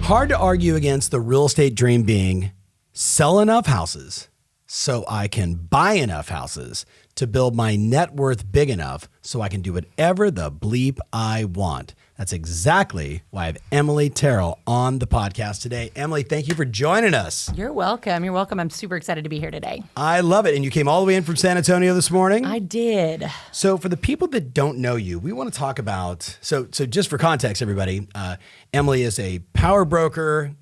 Hard to argue against the real estate dream being sell enough houses so I can buy enough houses to build my net worth big enough so I can do whatever the bleep I want. That's exactly why I have Emily Terrell on the podcast today. Emily, thank you for joining us. You're welcome. You're welcome. I'm super excited to be here today. I love it. And you came all the way in from San Antonio this morning? I did. So for the people that don't know you, we want to talk about, so just for context, everybody, Emily is a power broker,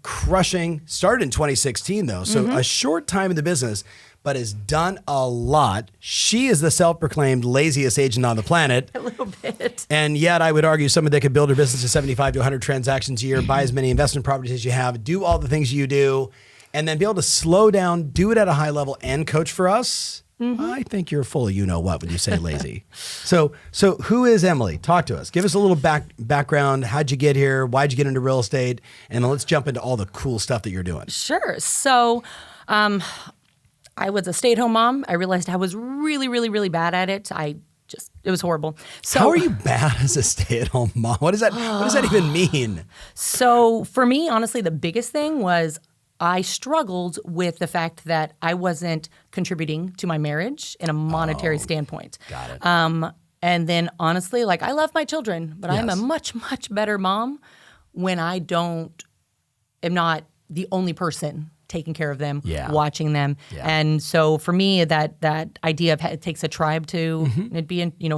started in 2016 though, so a short time in the business, but has done a lot. She is the self-proclaimed laziest agent on the planet. A little bit. And yet I would argue someone that could build her business to 75 to 100 transactions a year, buy as many investment properties as you have, do all the things you do, and then be able to slow down, do it at a high level, and coach for us. I think you're full of you-know-what when you say lazy. So who is Emily? Talk to us. Give us a little background. How'd you get here? Why'd you get into real estate? And then let's jump into all the cool stuff that you're doing. Sure. So I was a stay-at-home mom. I realized I was really, really, really bad at it. It was horrible. So, how are you bad as a stay-at-home mom? What does that even mean? So for me, honestly, the biggest thing was I struggled with the fact that I wasn't contributing to my marriage in a monetary standpoint. Got it. And then honestly, I love my children, but I'm a much, much better mom when I am not the only person taking care of them, watching them. Yeah. And so for me, that idea of it takes a tribe to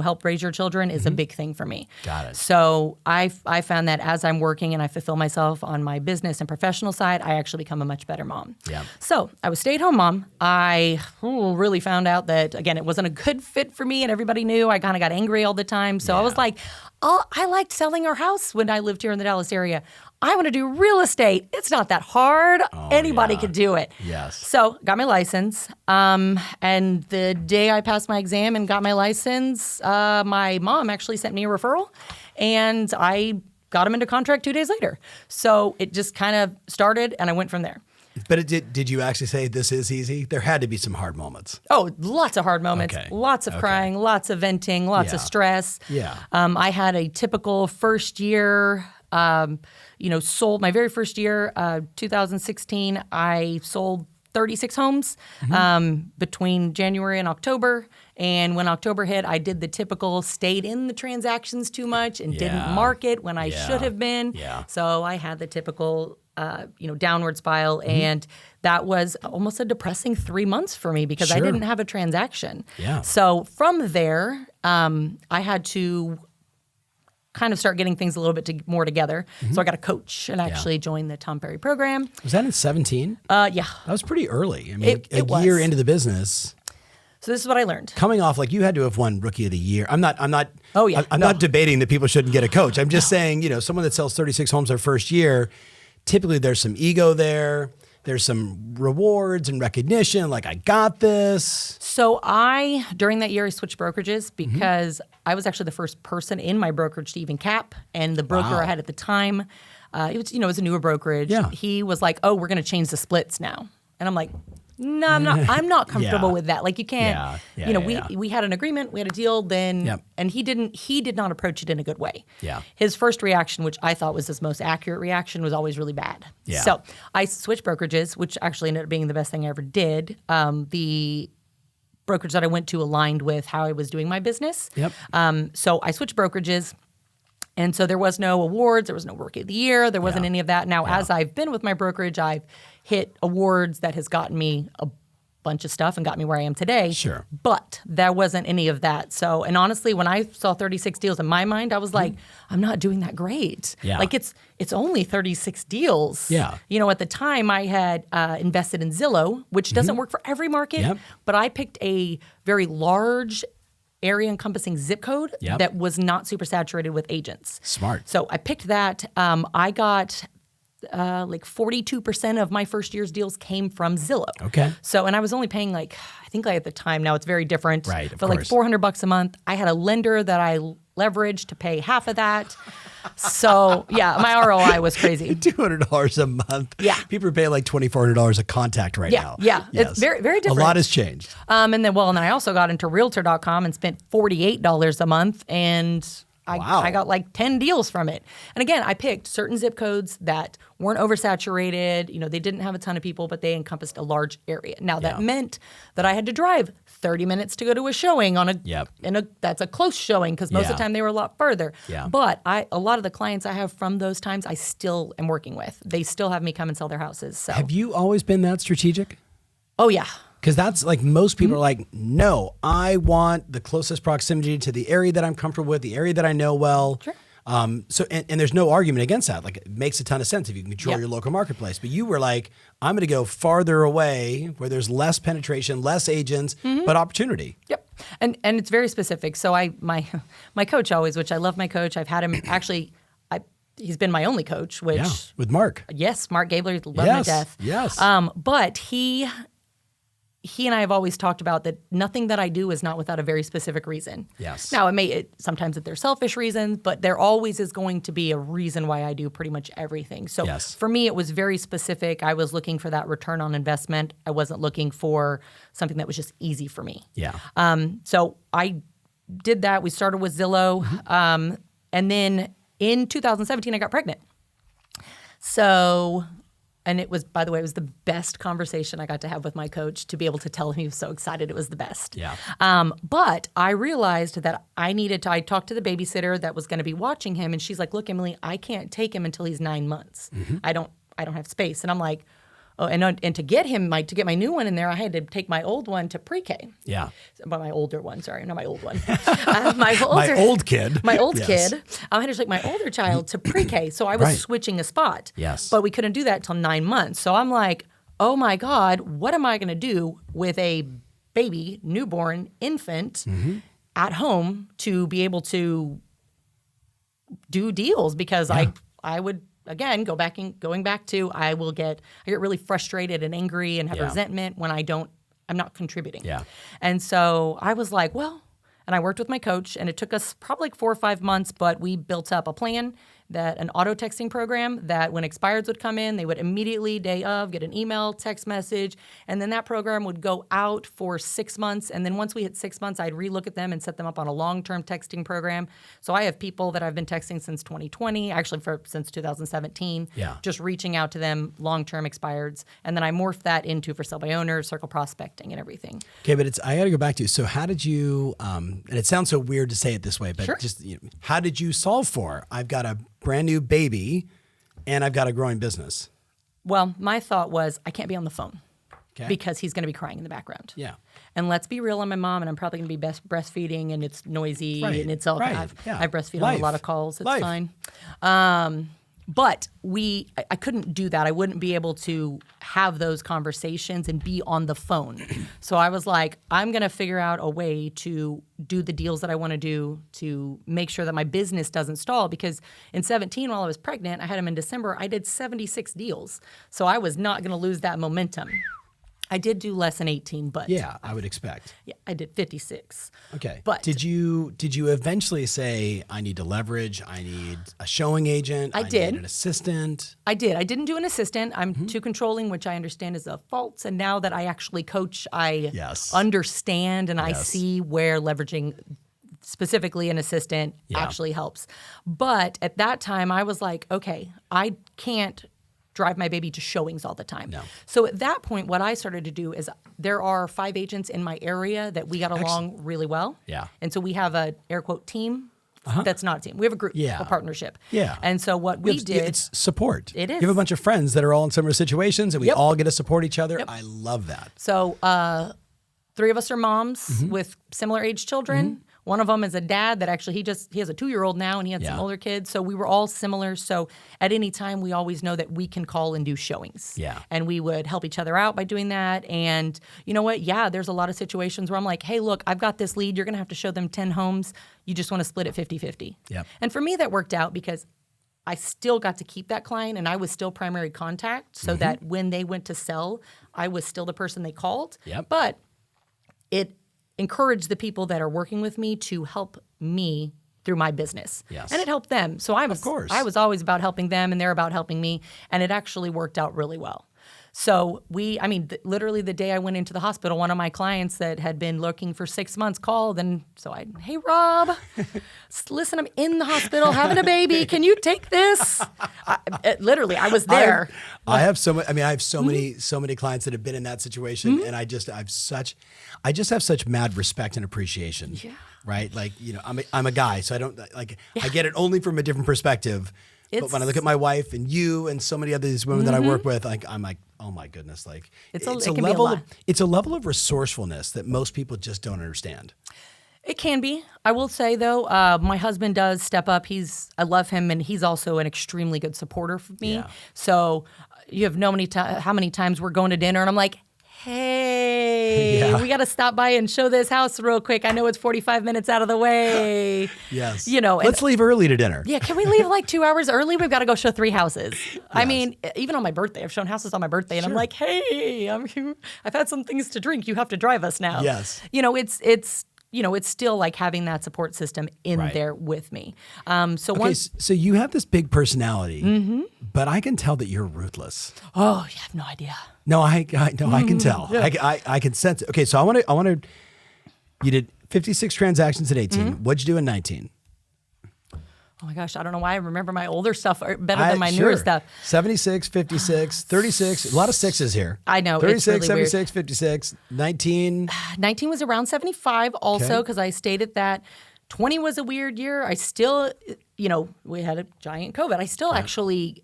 help raise your children is a big thing for me. Got it. So I found that as I'm working and I fulfill myself on my business and professional side, I actually become a much better mom. Yeah. So I was a stay-at-home mom. I really found out that, again, it wasn't a good fit for me and everybody knew. I kind of got angry all the time. So I was like, I liked selling our house when I lived here in the Dallas area. I want to do real estate. It's not that hard. Anybody could do it. Yes. So got my license. And the day I passed my exam and got my license, my mom actually sent me a referral and I got him into contract 2 days later. So it just kind of started and I went from there. But did you actually say this is easy? There had to be some hard moments. Oh, lots of hard moments. Okay. Lots of crying, lots of venting, lots of stress. Yeah. I had a typical first year, sold my very first year, 2016, I sold 36 homes between January and October. And when October hit, I did the typical stayed in the transactions too much and didn't market when I should have been. Yeah. So I had the typical downward spiral. And that was almost a depressing 3 months for me because I didn't have a transaction. Yeah. So from there, I had to kind of start getting things a little bit more together. So I got a coach and actually joined the Tom Ferry program. Was that in 17? Yeah. That was pretty early. I mean, a year into the business. So this is what I learned. Coming off, you had to have won Rookie of the Year. I'm not debating that people shouldn't get a coach. I'm just saying, someone that sells 36 homes their first year, typically there's some ego there. There's some rewards and recognition, I got this. So during that year, I switched brokerages because I was actually the first person in my brokerage to even cap. And the broker I had at the time, it was a newer brokerage. Yeah. He was like, oh, we're going to change the splits now. And I'm like, no, I'm not comfortable with that. You can't, we had an agreement, we had a deal then, and he did not approach it in a good way. Yeah. His first reaction, which I thought was his most accurate reaction, was always really bad. Yeah. So I switched brokerages, which actually ended up being the best thing I ever did. The brokerage that I went to aligned with how I was doing my business. Yep. So I switched brokerages. And so there was no awards, there was no Rookie of the Year, there wasn't any of that. Now, as I've been with my brokerage, I've hit awards that has gotten me a bunch of stuff and got me where I am today. Sure. But there wasn't any of that. So, and honestly, when I saw 36 deals in my mind, I was like, I'm not doing that great. Yeah. It's only 36 deals. Yeah. At the time I had invested in Zillow, which doesn't work for every market, but I picked a very large area encompassing zip code that was not super saturated with agents. Smart. So I picked that. I got 42% of my first year's deals came from Zillow. Okay. So, and I was only paying I think at the time, now it's very different. Right, of course. $400 a month. I had a lender that I leveraged to pay half of that. So yeah, my ROI was crazy. $200 a month. Yeah. People are paying $2,400 a contact right now. Yeah. Yes. It's very, very different. A lot has changed. And then I also got into realtor.com and spent $48 a month and I got like 10 deals from it. And again, I picked certain zip codes that weren't oversaturated. You know, they didn't have a ton of people, but they encompassed a large area. Now that meant that I had to drive 30 minutes to go to a showing that's a close showing because most of the time they were a lot further. Yeah. But a lot of the clients I have from those times I still am working with. They still have me come and sell their houses. So have you always been that strategic? Oh yeah. Because that's like most people are like, no, I want the closest proximity to the area that I'm comfortable with, the area that I know well. Sure. So there's no argument against that. Like it makes a ton of sense if you can control your local marketplace. But you were like, I'm going to go farther away where there's less penetration, less agents, but opportunity. Yep. And it's very specific. So my coach always, which I love my coach. I've had him actually. He's been my only coach. Which with Mark. Yes, Mark Gabler, love him to death. Yes. But he and I have always talked about that nothing that I do is not without a very specific reason. Yes. Now, sometimes they're selfish reasons, but there always is going to be a reason why I do pretty much everything. So for me, it was very specific. I was looking for that return on investment. I wasn't looking for something that was just easy for me. Yeah. So I did that. We started with Zillow. And then in 2017, I got pregnant. So... And it was, by the way, it was the best conversation I got to have with my coach to be able to tell him he was so excited it was the best. Yeah. But I realized that I talked to the babysitter that was going to be watching him, and she's like, look, Emily, I can't take him until he's 9 months. I don't have space. And I'm like, oh, and to get him, to get my new one in there, I had to take my old one to pre-K. Yeah. But my older one, sorry, not my old one. My old kid. My old kid. I had to take my older child to pre-K. So I was switching a spot. Yes. But we couldn't do that until 9 months. So I'm like, oh my God, what am I going to do with a baby, newborn, infant at home to be able to do deals? Because I would... Again, going back to I get really frustrated and angry and have resentment when I'm not contributing. Yeah. And so I was like, well, and I worked with my coach, and it took us probably like 4 or 5 months, but we built up a plan, an auto texting program that when expireds would come in, they would immediately, day of, get an email, text message, and then that program would go out for 6 months. And then once we hit 6 months, I'd relook at them and set them up on a long-term texting program. So I have people that I've been texting since 2020, actually since 2017, just reaching out to them, long-term expireds. And then I morphed that into for sale by owners, circle prospecting, and everything. Okay, but I got to go back to, so how did you, and it sounds so weird to say it this way, but just how did you solve for, I've got a brand new baby and I've got a growing business? Well, my thought was I can't be on the phone because he's going to be crying in the background. Yeah. And let's be real, I'm my mom, and I'm probably going to be breastfeeding, and it's noisy, and it's all I breastfeed on a lot of calls. It's fine. But I couldn't do that. I wouldn't be able to have those conversations and be on the phone. So I was like, I'm going to figure out a way to do the deals that I want to do to make sure that my business doesn't stall. Because in 17, while I was pregnant, I had him in December, I did 76 deals. So I was not going to lose that momentum. I did do less than 18, but yeah, I would expect. Yeah, I did 56. Okay, but did you eventually say I need to leverage? I need a showing agent. I did. Need an assistant. I did. I didn't do an assistant. I'm too controlling, which I understand is a fault. And now that I actually coach, I understand and I see where leveraging specifically an assistant actually helps. But at that time, I was like, okay, I can't drive my baby to showings all the time. No. So at that point, what I started to do is there are 5 agents in my area that we got along really well. Yeah. And so we have a air quote team. That's not a team. We have a group, a partnership. Yeah. And so what we did... It's support. It is. You have a bunch of friends that are all in similar situations, and we all get to support each other. I love that. So 3 of us are moms with similar age children. One of them is a dad that actually he has a 2-year-old now, and he had some older kids. So we were all similar. So at any time, we always know that we can call and do showings. Yeah. And we would help each other out by doing that. And you know what? Yeah, there's a lot of situations where I'm like, hey, look, I've got this lead. You're going to have to show them 10 homes. You just want to split it 50-50. Yep. And for me, that worked out because I still got to keep that client, and I was still primary contact so that when they went to sell, I was still the person they called. Yep. But it encourage the people that are working with me to help me through my business. Yes. And it helped them. So I was always about helping them, and they're about helping me, and it actually worked out really well. So literally the day I went into the hospital, one of my clients that had been looking for 6 months called. And so hey, Rob, listen, I'm in the hospital having a baby. Can you take this? Literally, I was there. I have so many clients that have been in that situation. And I just have such mad respect and appreciation. Yeah. Right. Like, I'm a guy, so I don't I get it only from a different perspective. But when I look at my wife and you and so many other these women that I work with, I'm like, oh my goodness, like it's a level of resourcefulness that most people just don't understand. It can be. I will say though, my husband does step up. I love him, and he's also an extremely good supporter for me. Yeah. So you have how many times we're going to dinner, and I'm like, hey, we got to stop by and show this house real quick. I know it's 45 minutes out of the way. Yes. Let's leave early to dinner. Yeah. Can we leave like 2 hours early? We've got to go show 3 houses. Yes. I mean, even on my birthday, I've shown houses on my birthday, and I'm like, hey, I've had some things to drink. You have to drive us now. Yes. It's still like having that support system in there with me. So you have this big personality, but I can tell that you're ruthless. Oh, you have no idea. No, I can tell. Yeah. I can sense it. Okay, so I want to. You did 56 transactions in 18. What'd you do in 19? Oh my gosh, I don't know why I remember my older stuff better than my newer stuff. 76, 56, 36, a lot of sixes here. I know, 36, it's really 76, weird. 56, 19. 19 was around 75 also, because I stated that. 20 was a weird year. I still, we had a giant COVID. I still actually,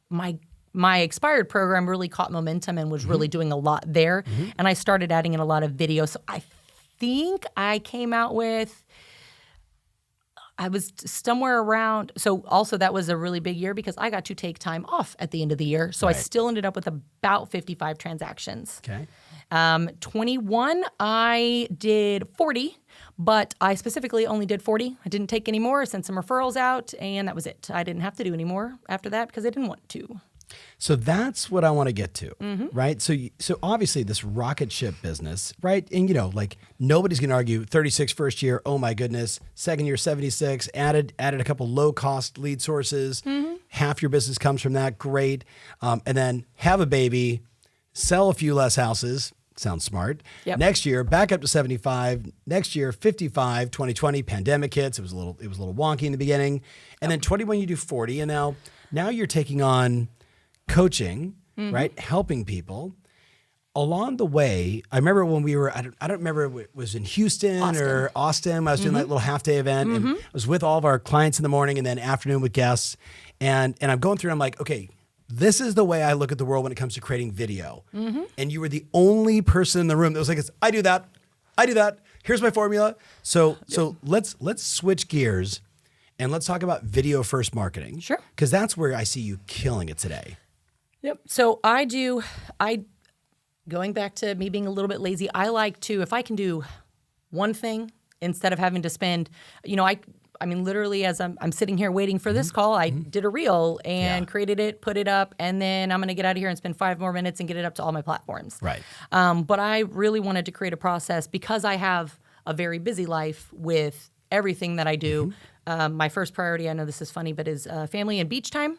my expired program really caught momentum and was really doing a lot there. And I started adding in a lot of video. So I think I came out with, I was somewhere around, so also that was a really big year because I got to take time off at the end of the year. So I still ended up with about 55 transactions. Okay. 21, I did 40, but I specifically only did 40. I didn't take any more, sent some referrals out, and that was it. I didn't have to do any more after that because I didn't want to. So that's what I want to get to, right? So obviously this rocket ship business, right? And like nobody's going to argue 36 first year, oh my goodness. Second year, 76, added a couple low cost lead sources. Half your business comes from that, great. And then have a baby, sell a few less houses. Sounds smart. Yep. Next year, back up to 75. Next year, 55. 2020, pandemic hits. It was a little wonky in the beginning. And then 21, you do 40. And now you're taking on coaching, right? Helping people. Along the way, I remember when we were, I don't remember if it was in Houston or Austin. I was doing that little half-day event, and I was with all of our clients in the morning and then afternoon with guests. And I'm going through, and I'm like, okay, this is the way I look at the world when it comes to creating video. And you were the only person in the room that was like, I do that. Here's my formula. So let's switch gears and let's talk about video first marketing. Sure. Because that's where I see you killing it today. Yep. So going back to me being a little bit lazy, I like to, if I can do one thing instead of having to spend, literally as I'm sitting here waiting for this call, I did a reel and created it, put it up, and then I'm going to get out of here and spend 5 more minutes and get it up to all my platforms. Right. But I really wanted to create a process because I have a very busy life with everything that I do. My first priority, I know this is funny, but is family and beach time.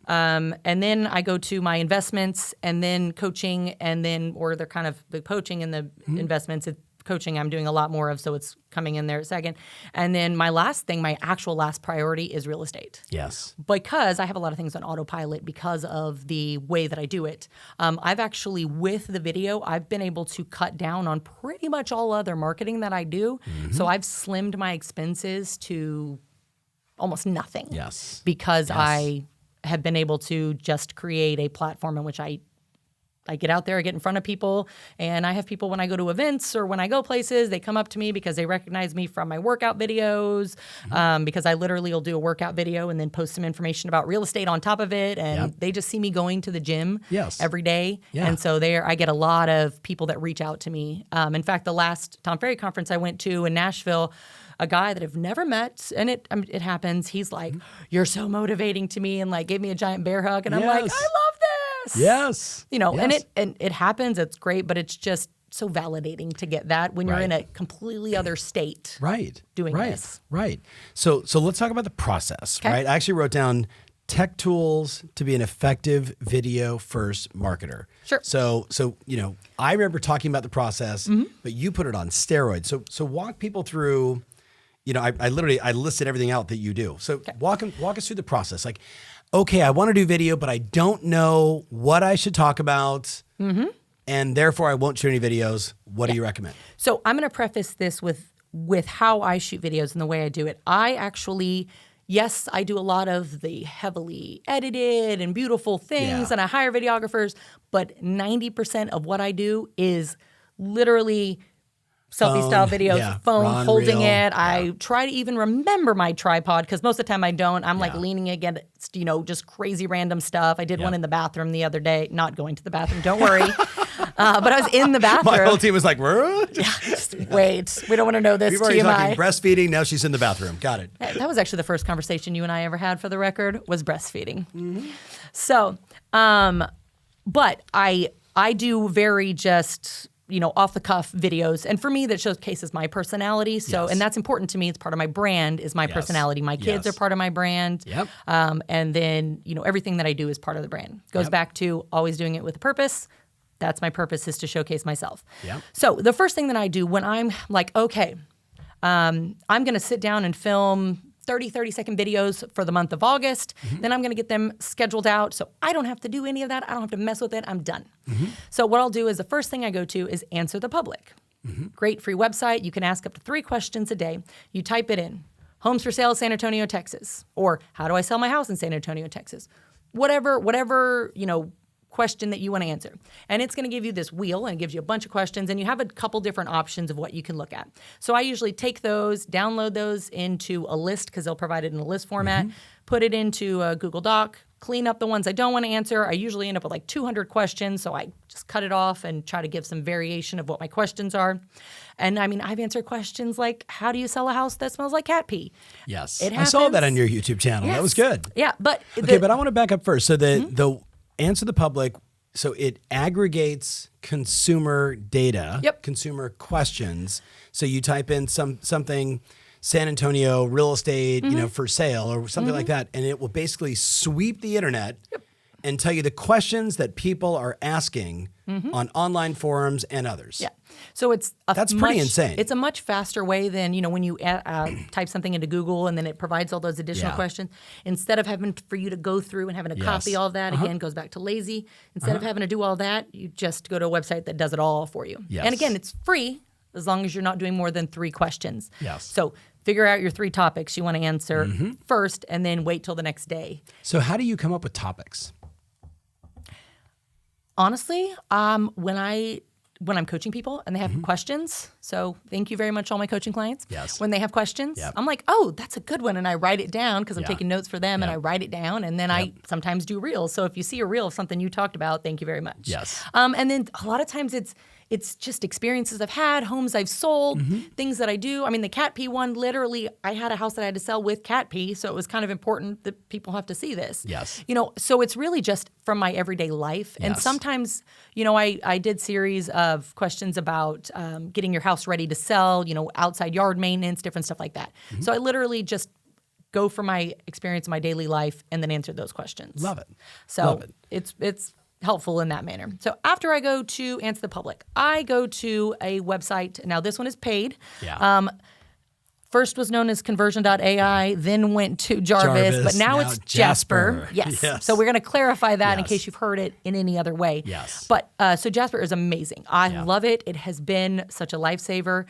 And then I go to my investments and then coaching or they're kind of the coaching and the investments. Coaching I'm doing a lot more of, so it's coming in there second. And then my actual last priority is real estate. Yes. Because I have a lot of things on autopilot because of the way that I do it. I've actually, with the video, I've been able to cut down on pretty much all other marketing that I do. So I've slimmed my expenses to almost nothing. Yes. Because I have been able to just create a platform in which I get out there, I get in front of people, and I have people when I go to events or when I go places, they come up to me because they recognize me from my workout videos, because I literally will do a workout video and then post some information about real estate on top of it, and they just see me going to the gym every day. And so I get a lot of people that reach out to me. In fact, the last Tom Ferry conference I went to in Nashville, a guy that I've never met, and it happens, he's like, you're so motivating to me, and like gave me a giant bear hug, and I'm like, I love this. Yes. And it happens, it's great, but it's just so validating to get that when you're in a completely other state. Doing this. Right. So let's talk about the process, right? I actually wrote down tech tools to be an effective video first marketer. Sure. So I remember talking about the process, but you put it on steroids. So walk people through. I listed everything out that you do. So walk us through the process. Like, okay, I want to do video, but I don't know what I should talk about, and therefore I won't shoot any videos. What do you recommend? So I'm going to preface this with how I shoot videos and the way I do it. I actually, yes, I do a lot of the heavily edited and beautiful things, and I hire videographers, but 90% of what I do is literally selfie style videos, phone holding reel. it. I try to even remember my tripod because most of the time I don't. I'm like leaning against, just crazy random stuff. I did one in the bathroom the other day, not going to the bathroom, don't worry. But I was in the bathroom. My whole team was like, wait, we don't want to know this. We've already TMI. talking breastfeeding. Now she's in the bathroom. Got it. That was actually the first conversation you and I ever had, for the record, was breastfeeding. So, but I do very just, off the cuff videos. And for me, that showcases my personality. So, and that's important to me. It's part of my brand is my personality. My kids are part of my brand. Yep. And then, everything that I do is part of the brand. Goes back to always doing it with a purpose. That's my purpose, is to showcase myself. Yep. So the first thing that I do when I'm like, okay, I'm going to sit down and film 30-second videos for the month of August. Then I'm going to get them scheduled out. So I don't have to do any of that. I don't have to mess with it. I'm done. So what I'll do is the first thing I go to is Answer the Public. Great free website. You can ask up to 3 questions a day. You type it in. Homes for sale, San Antonio, Texas. Or how do I sell my house in San Antonio, Texas? Whatever, question that you want to answer. And it's going to give you this wheel, and it gives you a bunch of questions, and you have a couple different options of what you can look at. So I usually take those, download those into a list, because they'll provide it in a list format, put it into a Google Doc, clean up the ones I don't want to answer. I usually end up with like 200 questions, so I just cut it off and try to give some variation of what my questions are. And I mean, I've answered questions like, how do you sell a house that smells like cat pee? Yes. I saw that on your YouTube channel. That was good. Yeah, but... but I want to back up first. So the Answer the Public, so it aggregates consumer data, consumer questions. So you type in something, San Antonio real estate, for sale or something like that, and it will basically sweep the internet and tell you the questions that people are asking on online forums and others. Yeah. So that's pretty insane. It's a much faster way than, when you type something into Google and then it provides all those additional questions. Instead of having for you to go through and having to copy all of that, again, goes back to lazy. Instead of having to do all that, you just go to a website that does it all for you. Yes. And again, it's free as long as you're not doing more than 3 questions. Yes. So figure out your 3 topics you want to answer first, and then wait till the next day. So how do you come up with topics? Honestly, when I'm coaching people and they have questions, so thank you very much, all my coaching clients. Yes. When they have questions, I'm like, oh, that's a good one. And I write it down because I'm taking notes for them, and I write it down. And then I sometimes do reels. So if you see a reel of something you talked about, thank you very much. Yes. And then a lot of times it's just experiences I've had, homes I've sold, things that I do. I mean, the cat pee one, literally, I had a house that I had to sell with cat pee, so it was kind of important that people have to see this. Yes. So it's really just from my everyday life. Yes. And sometimes, I did series of questions about getting your house ready to sell, outside yard maintenance, different stuff like that. So I literally just go from my experience in my daily life and then answer those questions. Love it. So Love it. It's helpful in that manner. So after I go to Answer the Public, I go to a website. Now this one is paid. Yeah. First was known as conversion.ai, then went to Jarvis, but now it's Jasper. Yes. So we're going to clarify that in case you've heard it in any other way. Yes. But so Jasper is amazing. I love it. It has been such a lifesaver.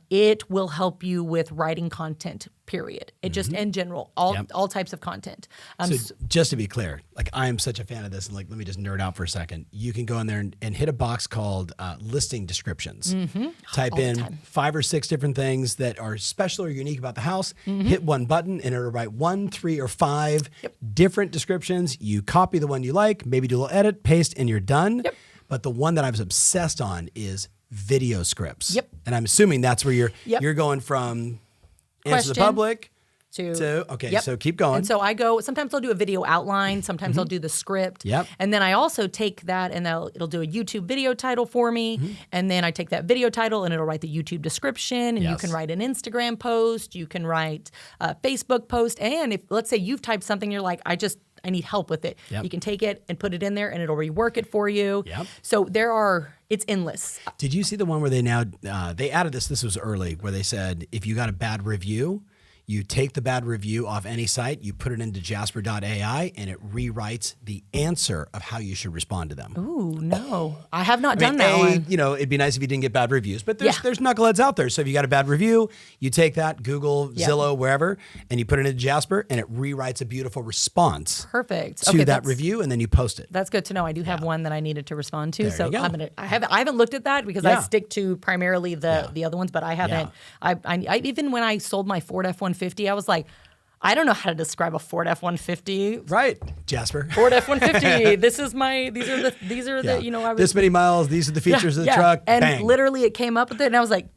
It will help you with writing content, period. It just, in general, all types of content. So just to be clear, like I am such a fan of this, and like let me just nerd out for a second. You can go in there and hit a box called listing descriptions. Type in 5 or 6 different things that are special or unique about the house. Hit one button and it'll write 1, 3, or 5 different descriptions. You copy the one you like, maybe do a little edit, paste, and you're done. But the one that I was obsessed on is video scripts. And I'm assuming that's where you're going from Answer the Public to okay, Yep. so keep going. And so sometimes I'll do a video outline, sometimes I'll do the script. Yep. And then I also take that and it'll do a YouTube video title for me. And then I take that video title and it'll write the YouTube description, and you can write an Instagram post, you can write a Facebook post. And if, let's say you've typed something, you're like, I need help with it. Yep. You can take it and put it in there and it'll rework it for you. Yep. So it's endless. Did you see the one where they added this was early, where they said if you got a bad review, you take the bad review off any site, you put it into jasper.ai, and it rewrites the answer of how you should respond to them. Ooh, no. I have not done that one. It'd be nice if you didn't get bad reviews, but there's knuckleheads out there. So if you got a bad review, you take that, Google, Zillow, wherever, and you put it into Jasper, and it rewrites a beautiful response Perfect. to that review, and then you post it. That's good to know. I do have one that I needed to respond to. There So you go. I haven't looked at that because I stick to primarily the other ones, but I haven't. I even when I sold my Ford F-150, I was like, I don't know how to describe a Ford F-150. Right, Jasper. Ford F-150. These are the this many miles, these are the features of the truck. And bang. literally it came up with it and I was like,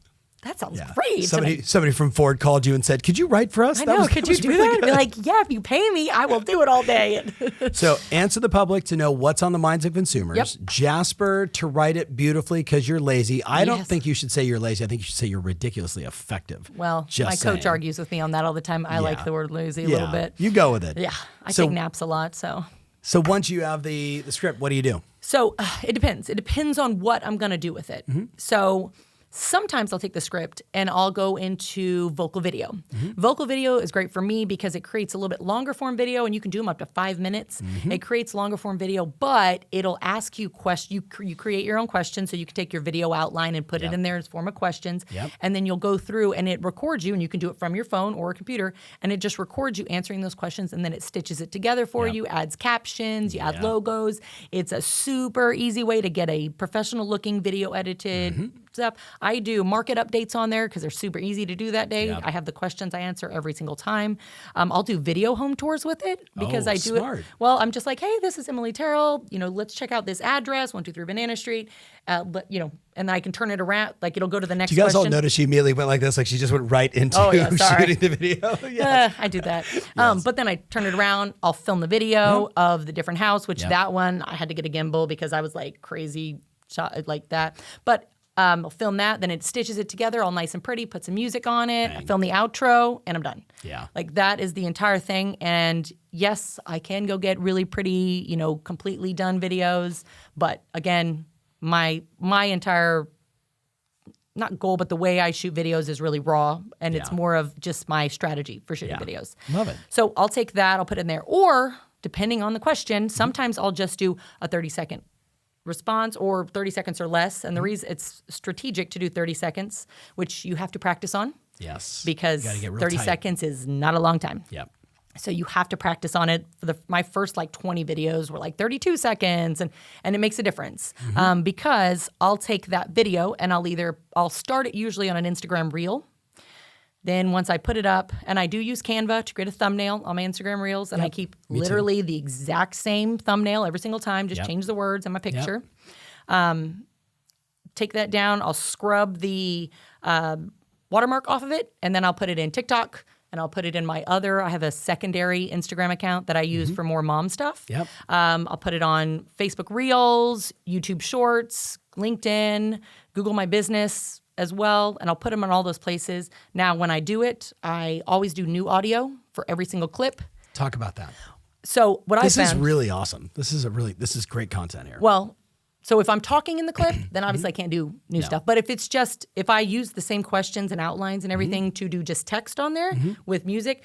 that sounds great. Somebody from Ford called you and said, could you write for us? I know, could you do that? Be like, yeah, if you pay me, I will do it all day. So answer the public to know what's on the minds of consumers. Yep. Jasper to write it beautifully because you're lazy. I don't think you should say you're lazy. I think you should say you're ridiculously effective. Well, Just my coach saying. argues with me on that all the time. I like the word lazy a little bit. You go with it. Yeah, I take naps a lot, so. So once you have the script, what do you do? So it depends. It depends on what I'm going to do with it. So sometimes I'll take the script and I'll go into vocal video. Vocal video is great for me because it creates a little bit longer form video, and you can do them up to 5 minutes. It creates longer form video, but it'll ask you questions. You create your own questions, so you can take your video outline and put it in there as form of questions. And then you'll go through and it records you, and you can do it from your phone or a computer, and it just records you answering those questions, and then it stitches it together for you, adds captions, you add logos. It's a super easy way to get a professional looking video edited stuff. I do market updates on there because they're super easy to do that day. I have the questions I answer every single time. I'll do video home tours with it because I do it. Well, I'm just like, hey, this is Emily Terrell. Let's check out this address, 123 Banana Street. And I can turn it around. Like it'll go to the next. Do you guys question. all notice she immediately went like this? Like she just went right into shooting the video. I do that. But then I turn it around. I'll film the video of the different house, which that one I had to get a gimbal because I was like crazy shot like that. But I'll film that, then it stitches it together all nice and pretty, put some music on it, I film the outro, and I'm done. Yeah. Like that is the entire thing. And yes, I can go get really pretty, completely done videos. But again, my entire, not goal, but the way I shoot videos is really raw. And it's more of just my strategy for shooting videos. Love it. So I'll take that, I'll put it in there. Or depending on the question, sometimes I'll just do a 30-second response or 30 seconds or less. And the reason it's strategic to do 30 seconds, which you have to practice on. Yes. Because 30 seconds is not a long time. Yep. So you have to practice on it. My first 20 videos were 32 seconds, and it makes a difference because I'll take that video and I'll start it usually on an Instagram reel. Then once I put it up, and I do use Canva to create a thumbnail on my Instagram Reels, and I keep literally the exact same thumbnail every single time, just change the words and my picture. Take that down, I'll scrub the watermark off of it, and then I'll put it in TikTok, and I'll put it in I have a secondary Instagram account that I use for more mom stuff. Yep. I'll put it on Facebook Reels, YouTube Shorts, LinkedIn, Google My Business, as well, and I'll put them in all those places. Now, when I do it, I always do new audio for every single clip. Talk about that. So This is really awesome. This is great content here. Well, so if I'm talking in the clip, then obviously I can't do new stuff. But if I use the same questions and outlines and everything to do just text on there with music,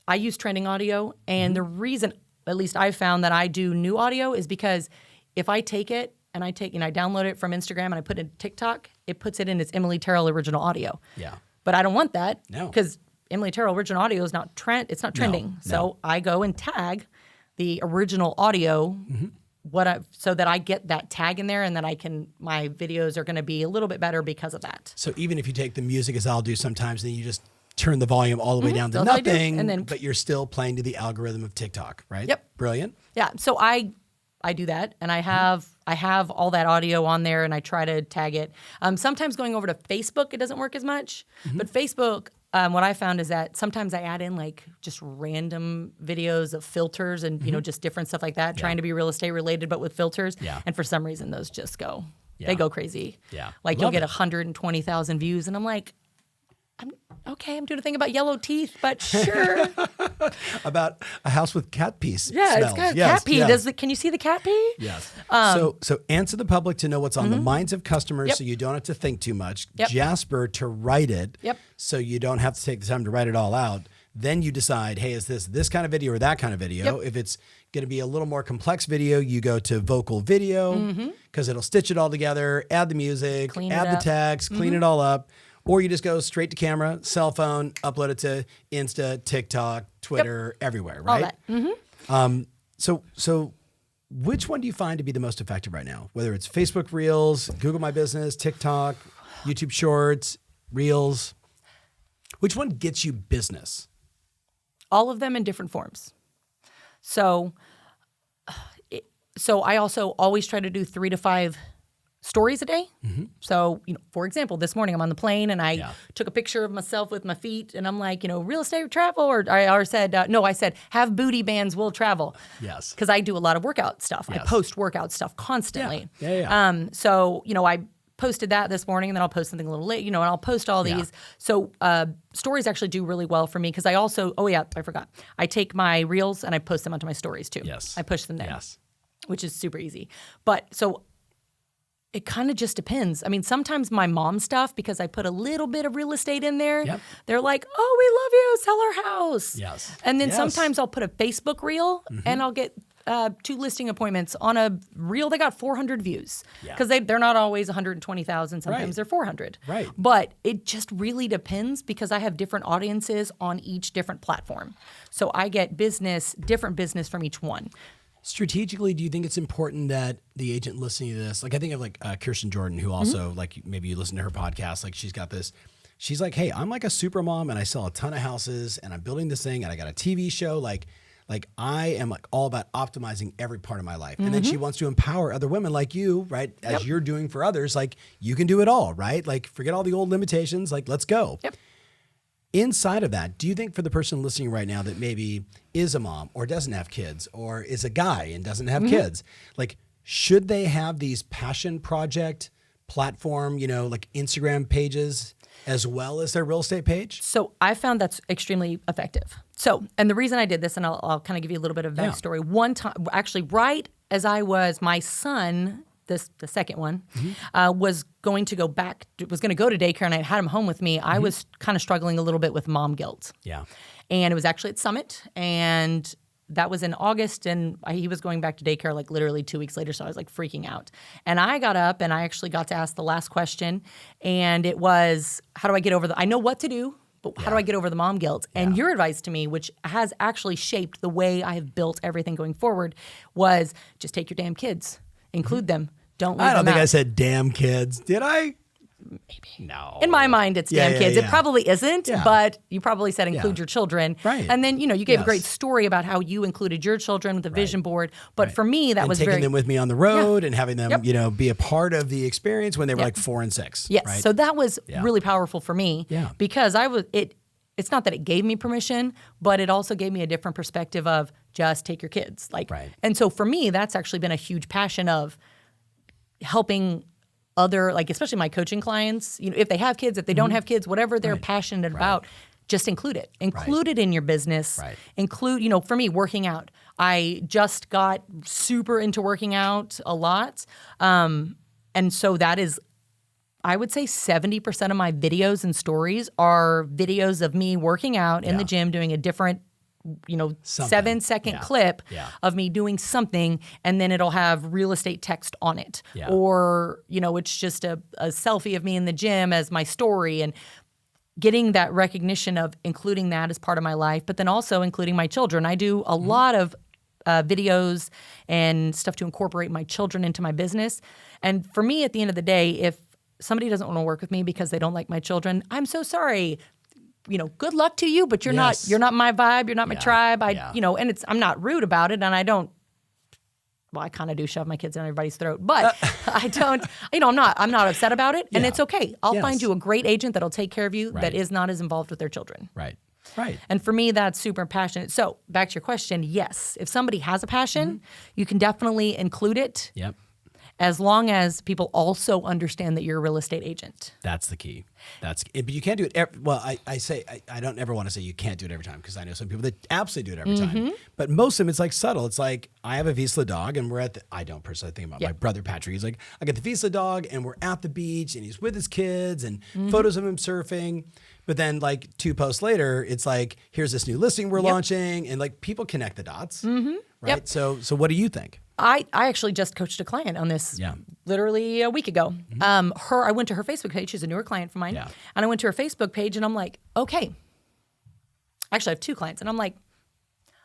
I use trending audio. And the reason, at least I found that I do new audio is because if I take it and I download it from Instagram and I put it in TikTok, it puts it in its Emily Terrell original audio. Yeah. But I don't want that. No. Because Emily Terrell original audio is not it's not trending. So I go and tag the original audio so that I get that tag in there, and then my videos are going to be a little bit better because of that. So even if you take the music, as I'll do sometimes, then you just turn the volume all the way down to nothing, but you're still playing to the algorithm of TikTok, right? Yep. Brilliant. Yeah. So I do that, and I have all that audio on there, and I try to tag it. Sometimes going over to Facebook, it doesn't work as much, but Facebook, what I found is that sometimes I add in like just random videos of filters and, just different stuff like that, trying to be real estate related, but with filters. Yeah. And for some reason, those just go, Yeah. they go crazy. Yeah. Like you'll get 120,000 views and I'm like, I'm doing a thing about yellow teeth, but sure. About a house with cat pee smells. It's got cat pee. Yes. Can you see the cat pee? Yes. So answer the public to know what's on the minds of customers so you don't have to think too much. Jasper to write it so you don't have to take the time to write it all out. Then you decide, hey, is this kind of video or that kind of video? If it's going to be a little more complex video, you go to vocal video because it'll stitch it all together, add the music, add the text, clean it all up. Or you just go straight to camera, cell phone, upload it to Insta, TikTok, Twitter, everywhere, right? All that. So which one do you find to be the most effective right now? Whether it's Facebook Reels, Google My Business, TikTok, YouTube Shorts, Reels. Which one gets you business? All of them in different forms. So I also always try to do 3 to 5 stories a day. So, for example, this morning I'm on the plane and I took a picture of myself with my feet and I'm like, real estate travel, or I said, I said, have booty bands, will travel. Yes. Because I do a lot of workout stuff. I post workout stuff constantly. Yeah. I posted that this morning and then I'll post something a little late, and I'll post all these. So stories actually do really well for me because I also, I forgot. I take my reels and I post them onto my stories too. Yes. I push them there. Yes. Which is super easy. But so it kind of just depends. I mean, sometimes my mom stuff, because I put a little bit of real estate in there, they're like, oh, we love you, sell our house. Yes. And then sometimes I'll put a Facebook reel and I'll get 2 listing appointments on a reel. They got 400 views because they're not always 120,000. Sometimes they're 400. Right. But it just really depends because I have different audiences on each different platform. So I get different business from each one. Strategically, do you think it's important that the agent listening to this, like I think of like Kirsten Jordan, who also like maybe you listen to her podcast, like she's got this, she's like, hey, I'm like a super mom and I sell a ton of houses and I'm building this thing and I got a TV show. Like I am like all about optimizing every part of my life. And then she wants to empower other women like you, right? As you're doing for others, like you can do it all, right? Like forget all the old limitations, like let's go. Yep. Inside of that, do you think for the person listening right now that maybe is a mom or doesn't have kids or is a guy and doesn't have kids, like should they have these passion project platform, like Instagram pages as well as their real estate page? So I found that's extremely effective. So, and the reason I did this, and I'll kind of give you a little bit of backstory. One time, actually right as my son, the second one, was going to go to daycare and I had him home with me. I was kind of struggling a little bit with mom guilt. Yeah. And it was actually at Summit and that was in August and he was going back to daycare like literally 2 weeks later. So I was like freaking out. And I got up and I actually got to ask the last question and it was, how do I get over I know what to do, but how do I get over the mom guilt? And your advice to me, which has actually shaped the way I have built everything going forward, was just take your damn kids, include them. Don't leave them out. I don't think I said damn kids. Did I? Maybe. No. In my mind, it's damn kids. It probably isn't, but you probably said include your children. Right. And then, you gave a great story about how you included your children with the vision board. But for me, that was taking them with me on the road and having them, be a part of the experience when they were like 4 and 6. Yes. Right? So that was really powerful for me because it's not that it gave me permission, but it also gave me a different perspective of just take your kids. And so for me, that's actually been a huge passion of helping other, especially my coaching clients, if they have kids, if they don't have kids, whatever they're passionate about, just include it. Include it in your business. Include, for me, working out. I just got super into working out a lot. And so that is, I would say 70% of my videos and stories are videos of me working out in the gym, doing a different 7-second clip of me doing something, and then it'll have real estate text on it. Or, it's just a selfie of me in the gym as my story, and getting that recognition of including that as part of my life, but then also including my children. I do a lot of videos and stuff to incorporate my children into my business. And for me, at the end of the day, if somebody doesn't want to work with me because they don't like my children, I'm so sorry. Good luck to you, but you're not my vibe, you're not my tribe. And I'm not rude about it, and well, I kind of do shove my kids down everybody's throat, but I don't, I'm not upset about it, and it's okay. I'll find you a great agent that'll take care of you that is not as involved with their children. Right. And for me, that's super passionate. So back to your question, yes, if somebody has a passion, you can definitely include it. Yep. As long as people also understand that you're a real estate agent. That's the key. But you can't do it. I don't ever want to say you can't do it every time, because I know some people that absolutely do it every time. But most of them, it's like subtle. It's like, I have a Vizsla dog, and I don't personally think about my brother Patrick. He's like, I got the Vizsla dog, and we're at the beach, and he's with his kids, and photos of him surfing. But then, like 2 posts later, it's like, here's this new listing we're launching, and like people connect the dots, right? Yep. So what do you think? I actually just coached a client on this literally a week ago. I went to her Facebook page. She's a newer client of mine. Yeah. And I went to her Facebook page, and I'm like, okay. Actually, I have 2 clients, and I'm like,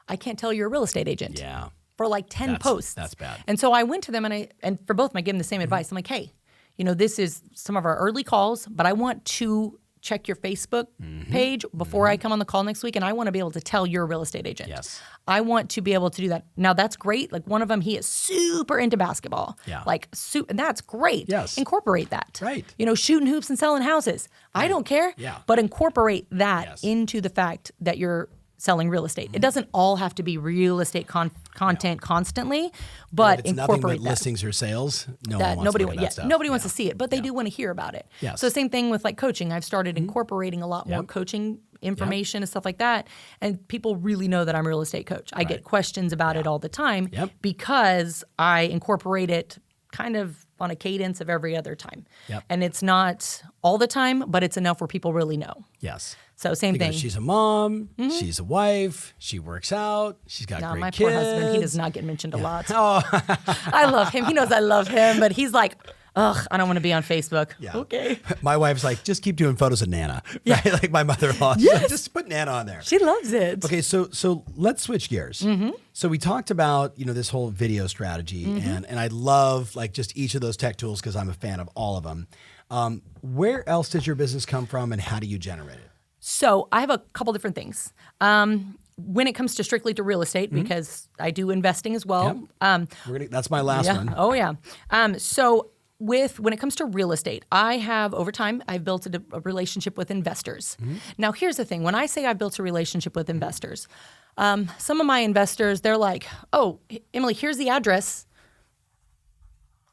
I can't tell you're a real estate agent. Yeah. For like 10 posts. That's bad. And so I went to them, and for both of them, I gave them the same advice. I'm like, hey, this is some of our early calls, but I want to check your Facebook page before I come on the call next week, and I want to be able to tell you're a real estate agent. Yes. I want to be able to do that. Now, that's great. Like, one of them, he is super into basketball. Yeah. And that's great. Yes. Incorporate that. Right. Shooting hoops and selling houses. Right. I don't care. Yeah. But incorporate that into the fact that you're selling real estate. It doesn't all have to be real estate content constantly, but it's incorporate nothing but that. listings or sales. Nobody wants to see it, but they do want to hear about it. Yes. So same thing with like coaching. I've started incorporating a lot more coaching information and stuff like that, and people really know that I'm a real estate coach. I get questions about it all the time because I incorporate it kind of on a cadence of every other time. Yep. And it's not all the time, but it's enough where people really know. Yes. So same thing. She's a mom, she's a wife, she works out, she's got great my kids. Poor husband, he does not get mentioned a lot. Oh. I love him. He knows I love him, but he's like, ugh, I don't want to be on Facebook. Yeah. Okay. My wife's like, just keep doing photos of Nana. Right? Like my mother-in-law. Yes. Like, just put Nana on there. She loves it. Okay, so let's switch gears. So we talked about, this whole video strategy, and I love like just each of those tech tools because I'm a fan of all of them. Where else does your business come from, and how do you generate it? So I have a couple different things. When it comes to strictly to real estate, because I do investing as well. Yep. That's my last one. Oh yeah. So when it comes to real estate, I have over time, I've built a relationship with investors. Now here's the thing. When I say I've built a relationship with investors, some of my investors, they're like, oh, Emily, here's the address.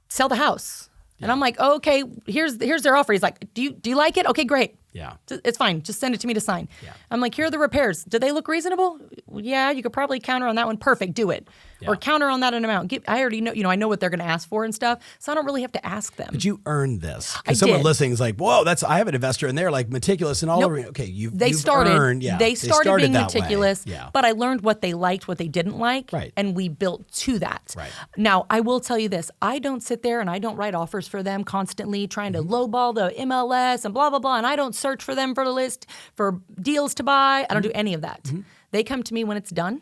Sell the house. And I'm like, oh, okay, here's their offer. He's like, do you like it? Okay, great. Yeah. It's fine. Just send it to me to sign. Yeah. I'm like, here are the repairs. Do they look reasonable? Yeah, you could probably counter on that one. Perfect. Do it. Yeah. Or counter on that an amount. I already know, I know what they're going to ask for and stuff. So I don't really have to ask them. But you earned this. Because someone listening is like, whoa, I have an investor and they're like meticulous and all over. Okay, They started being that meticulous, but I learned what they liked, what they didn't like. Right. And we built to that. Right. Now, I will tell you this. I don't sit there and I don't write offers for them constantly trying to lowball the MLS and blah, blah, blah. And I don't search for them for the list for deals to buy. I don't do any of that. They come to me when it's done.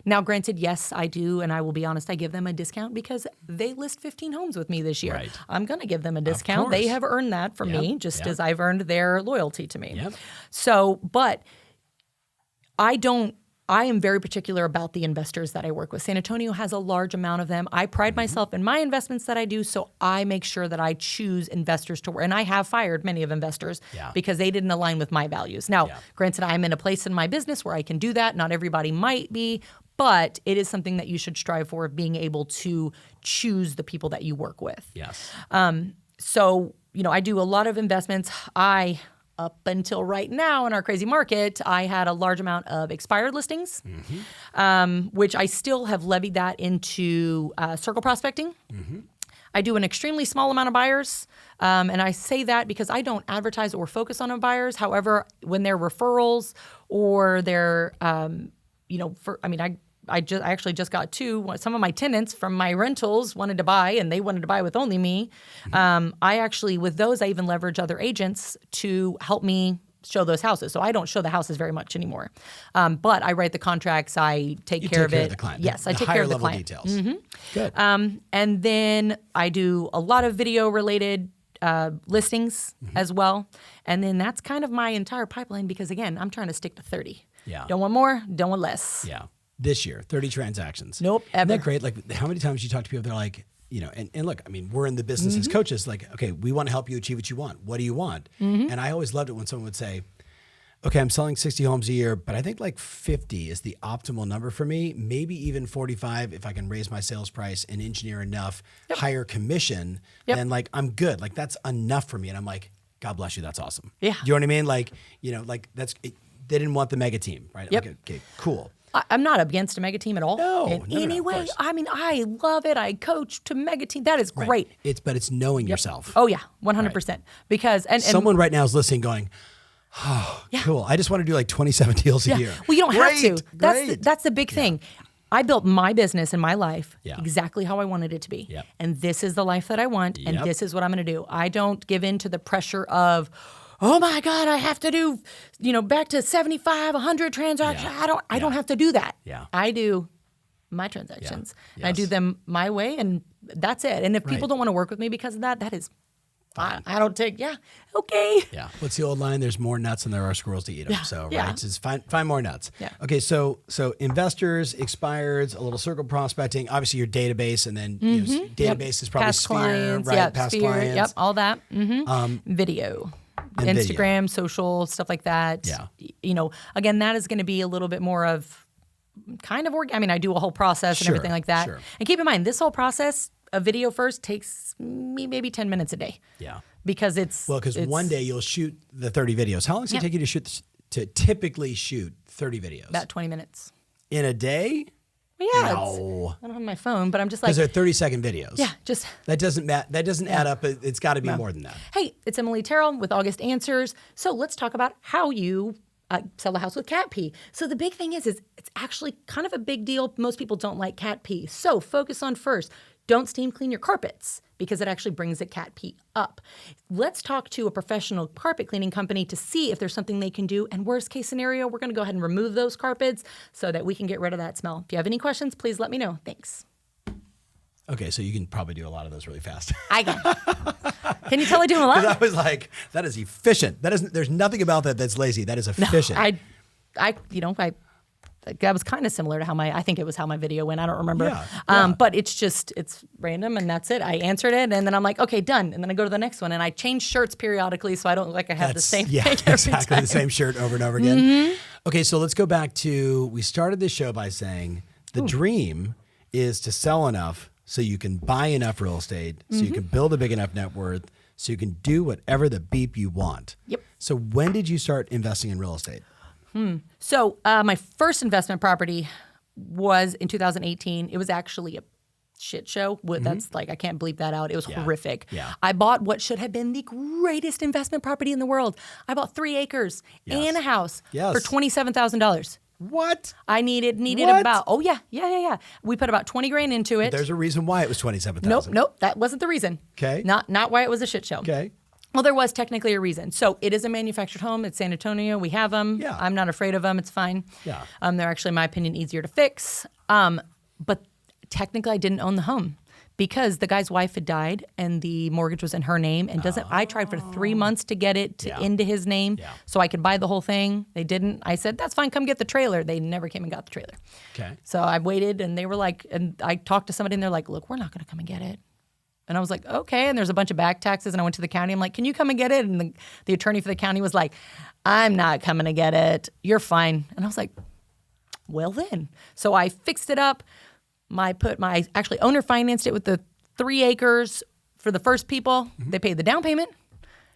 Now, granted, yes, I do, and I will be honest, I give them a discount because they list 15 homes with me this year. Right. I'm going to give them a discount. They have earned that from me, just as I've earned their loyalty to me. Yep. So, but I am very particular about the investors that I work with. San Antonio has a large amount of them. I pride myself in my investments that I do, so I make sure that I choose investors to work. And I have fired many of investors because they didn't align with my values. Now, granted, I'm in a place in my business where I can do that. Not everybody might be, but it is something that you should strive for, being able to choose the people that you work with. Yes. So, I do a lot of investments. Up until right now in our crazy market, I had a large amount of expired listings, which I still have levied that into circle prospecting. I do an extremely small amount of buyers, and I say that because I don't advertise or focus on buyers. However, when they're referrals or they're, I actually just got 2. Some of my tenants from my rentals wanted to buy, and they wanted to buy with only me. I actually, with those, I even leverage other agents to help me show those houses. So I don't show the houses very much anymore. But I write the contracts. I take care of it. Of the client. Yes, I take care of the client. Details. Good. And then I do a lot of video-related listings as well. And then that's kind of my entire pipeline because, again, I'm trying to stick to 30. Yeah. Don't want more, don't want less. Yeah. This year, 30 transactions. Nope, Isn't ever. that great? Like how many times you talk to people, they're like, and look, I mean, we're in the business as coaches, like, okay, we want to help you achieve what you want. What do you want? And I always loved it when someone would say, okay, I'm selling 60 homes a year, but I think like 50 is the optimal number for me. Maybe even 45 if I can raise my sales price and engineer enough higher commission, then like I'm good. Like that's enough for me. And I'm like, God bless you. That's awesome. Yeah. You know what I mean? Like, like they didn't want the mega team, right? Yep. Okay, cool. I'm not against a mega team at all. No, in any of way. course. I mean, I love it. I coach to mega team. That is great. But it's knowing yourself. Oh yeah, 100%. Because and Someone right now is listening going, oh, cool. I just want to do like 27 deals a year. Well, you don't have to. Great. That's the big thing. I built my business and my life Yeah. exactly how I wanted it to be. Yep. And this is the life that I want, and Yep. this is what I'm going to do. I don't give in to the pressure of, oh my God, I have to do, back to 75, 100 transactions. Yeah. I don't have to do that. Yeah. I do my transactions. Yeah. And I do Yes. them my way, and that's it. And if people Right. don't want to work with me because of that, that is fine. I don't take, okay. Yeah. What's the old line? There's more nuts than there are squirrels to eat them. Yeah. So, Yeah. right. Just find more nuts. Yeah. Okay. So investors, expireds, a little circle prospecting, obviously your database, and then database is probably Past Sphere, clients, right? yep, Past Sphere, clients. yep, all that. Video. and Instagram, social, stuff like that. Yeah. Again, that is going to be a little bit more of kind of I mean, I do a whole process and Sure, everything like that. sure. And keep in mind, this whole process, a video first, takes me maybe 10 minutes a day. Yeah. Because Because one day you'll shoot the 30 videos. How long does it take you to typically shoot 30 videos? About 20 minutes. In a day? Well, yeah. No. I don't have my phone, but I'm just like, Because they're 30-second videos. yeah, just. That doesn't add up. It's got to be more than that. Hey, it's Emily Terrell with August Answers. So let's talk about how you sell a house with cat pee. So the big thing is it's actually kind of a big deal. Most people don't like cat pee. So focus on first, don't steam clean your carpets because it actually brings the cat pee up. Let's talk to a professional carpet cleaning company to see if there's something they can do. And worst case scenario, we're going to go ahead and remove those carpets so that we can get rid of that smell. If you have any questions, please let me know. Thanks. Okay, so you can probably do a lot of those really fast. I can. Can you tell I do a lot? I was like, that is efficient. There's nothing about that that's lazy. That is efficient. That was kind of similar to I think it was how my video went. I don't remember. Yeah. But it's random and that's it. I answered it and then I'm like, okay, done. And then I go to the next one and I change shirts periodically so I don't look like I have the same thing every exactly time. the same shirt over and over again. Okay, so let's go back to, we started this show by saying the dream is to sell enough so you can buy enough real estate, so you can build a big enough net worth, so you can do whatever the beep you want. Yep. So when did you start investing in real estate? So my first investment property was in 2018. It was actually a shit show. That's like, I can't bleep that out. It was horrific. Yeah. I bought what should have been the greatest investment property in the world. I bought 3 acres and a house for $27,000. What? I needed What? about, yeah. We put about 20 grand into it. There's a reason why it was $27,000. Nope, that wasn't the reason. Okay. Not why it was a shit show. Okay. Well, there was technically a reason. So it is a manufactured home. It's San Antonio. We have them. Yeah. I'm not afraid of them. It's fine. Yeah. They're actually, in my opinion, easier to fix. But technically, I didn't own the home because the guy's wife had died and the mortgage was in her name. And I tried for 3 months to get it into his name so I could buy the whole thing. They didn't. I said, that's fine. Come get the trailer. They never came and got the trailer. Okay. So I waited and they were like, and I talked to somebody and they're like, look, we're not going to come and get it. And I was like, okay. And there's a bunch of back taxes. And I went to the county. I'm like, can you come and get it? And the attorney for the county was like, I'm not coming to get it. You're fine. And I was like, well then. So I fixed it up. Actually owner financed it with the 3 acres for the first people. They paid the down payment,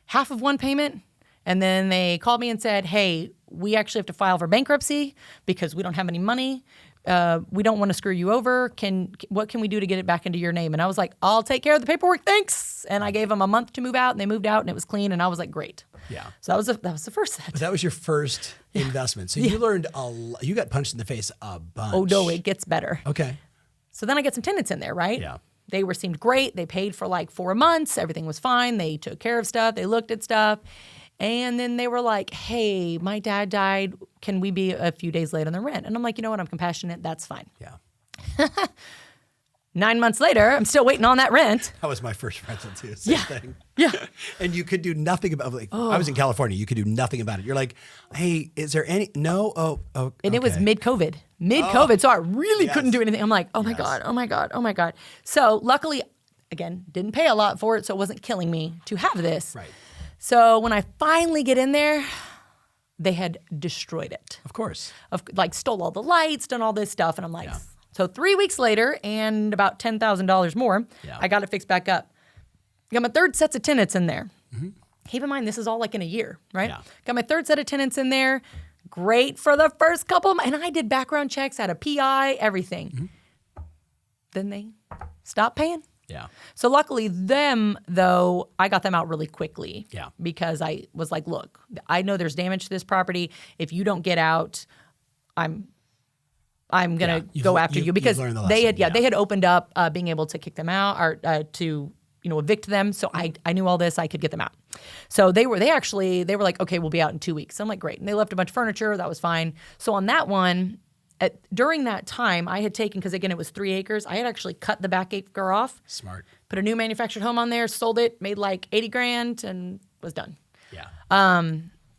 half of one payment. And then they called me and said, hey, we actually have to file for bankruptcy because we don't have any money. We don't want to screw you over. What can we do to get it back into your name? And I was like, I'll take care of the paperwork, thanks. And I gave them a month to move out, and they moved out, and it was clean. And I was like, great. Yeah. So that was the first set. But that was your first investment. So you learned you got punched in the face a bunch. Oh no, it gets better. Okay. So then I get some tenants in there, right? Yeah. They seemed great. They paid for like 4 months. Everything was fine. They took care of stuff. They looked at stuff. And then they were like, hey, my dad died. Can we be a few days late on the rent? And I'm like, you know what? I'm compassionate. That's fine. Yeah. 9 months later, I'm still waiting on that rent. That was my first rental too. Same thing. Yeah. And you could do nothing about it. I was in California. You could do nothing about it. You're like, hey, is there any? No. Oh. And it was mid-COVID. So I really couldn't do anything. I'm like, oh my God. So luckily, again, didn't pay a lot for it, so it wasn't killing me to have this. Right. So when I finally get in there, they had destroyed it. Of course. Stole all the lights, done all this stuff, and I'm like. Yeah. So 3 weeks later, and about $10,000 more, I got it fixed back up. Got my third sets of tenants in there. Mm-hmm. Keep in mind, this is all like in a year, right? Yeah. Got my third set of tenants in there. Great for the first couple of months. And I did background checks, had a PI, everything. Mm-hmm. Then they stopped paying. Yeah. So luckily them, though, I got them out really quickly. Yeah. Because I was like, look, I know there's damage to this property. If you don't get out, I'm gonna go after you because they had opened up being able to kick them out or to evict them. So I knew all this. I could get them out. So they were like, okay, we'll be out in 2 weeks. So I'm like, great. And they left a bunch of furniture. That was fine. So on that one, during that time, I had taken, because again it was 3 acres. I had actually cut the back acre off. Smart. Put a new manufactured home on there. Sold it. Made like $80,000 and was done. Yeah.